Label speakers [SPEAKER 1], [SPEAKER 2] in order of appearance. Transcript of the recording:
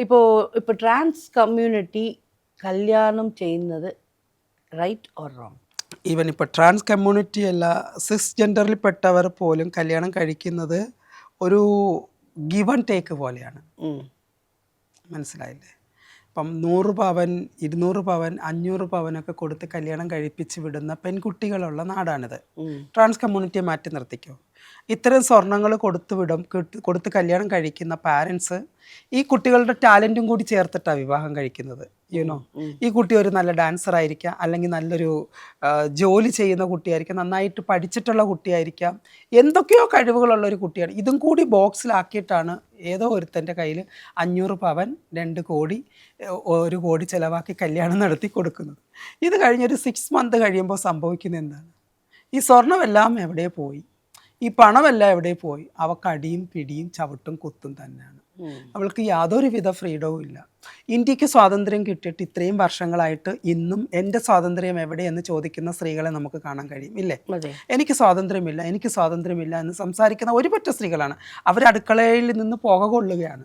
[SPEAKER 1] ഇപ്പോൾ trans community കല്യാണം ചെയ്യുന്നത് റൈറ്റ് ഓർ റോങ്?
[SPEAKER 2] ഈവൻ ഇപ്പോൾ ട്രാൻസ് കമ്മ്യൂണിറ്റി അല്ല, സിക്സ് ജെൻഡറിൽ പെട്ടവർ പോലും കല്യാണം കഴിക്കുന്നത് ഒരു ഗിവ് ആൻഡ് ടേക്ക് പോലെയാണ്. മനസ്സിലായില്ലേ? ഇപ്പം 100 പവൻ 200 പവൻ 500 പവനൊക്കെ കൊടുത്ത് കല്യാണം കഴിപ്പിച്ച് വിടുന്ന പെൺകുട്ടികളുള്ള നാടാണിത്. ട്രാൻസ് കമ്മ്യൂണിറ്റിയെ മാറ്റി നിർത്തിക്കോ? ഇത്തരം സ്വർണ്ണങ്ങൾ കൊടുത്ത് കല്യാണം കഴിക്കുന്ന പാരൻസ് ഈ കുട്ടികളുടെ ടാലൻറ്റും കൂടി ചേർത്തിട്ടാണ് വിവാഹം കഴിക്കുന്നത്. യുനോ, ഈ കുട്ടി ഒരു നല്ല ഡാൻസർ ആയിരിക്കാം, അല്ലെങ്കിൽ നല്ലൊരു ജോലി ചെയ്യുന്ന കുട്ടിയായിരിക്കാം, നന്നായിട്ട് പഠിച്ചിട്ടുള്ള കുട്ടിയായിരിക്കാം, എന്തൊക്കെയോ കഴിവുകളുള്ള ഒരു കുട്ടിയാണ്. ഇതും കൂടി ബോക്സിലാക്കിയിട്ടാണ് ഏതോ ഒരുത്തൻ്റെ കയ്യിൽ 500 പവൻ 2 കോടി 1 കോടി ചിലവാക്കി കല്യാണം നടത്തി കൊടുക്കുന്നത്. ഇത് കഴിഞ്ഞൊരു 6 മന്ത് കഴിയുമ്പോൾ സംഭവിക്കുന്നത് എന്താണ്? ഈ സ്വർണ്ണമെല്ലാം എവിടെ പോയി? ഈ പണമെല്ലാം എവിടെ പോയി? അവൾക്ക് അടിയും പിടിയും ചവിട്ടും കുത്തും തന്നെയാണ്. അവൾക്ക് യാതൊരുവിധ ഫ്രീഡവും ഇല്ല. ഇന്ത്യക്ക് സ്വാതന്ത്ര്യം കിട്ടിയിട്ട് ഇത്രയും വർഷങ്ങളായിട്ട് ഇന്നും എൻ്റെ സ്വാതന്ത്ര്യം എവിടെയെന്ന് ചോദിക്കുന്ന സ്ത്രീകളെ നമുക്ക് കാണാൻ കഴിയും, ഇല്ലേ? എനിക്ക് സ്വാതന്ത്ര്യമില്ല, എനിക്ക് സ്വാതന്ത്ര്യമില്ല എന്ന് സംസാരിക്കുന്ന ഒരുപറ്റ സ്ത്രീകളാണ്. അവർ അടുക്കളയിൽ നിന്ന് പുക കൊള്ളുകയാണ്.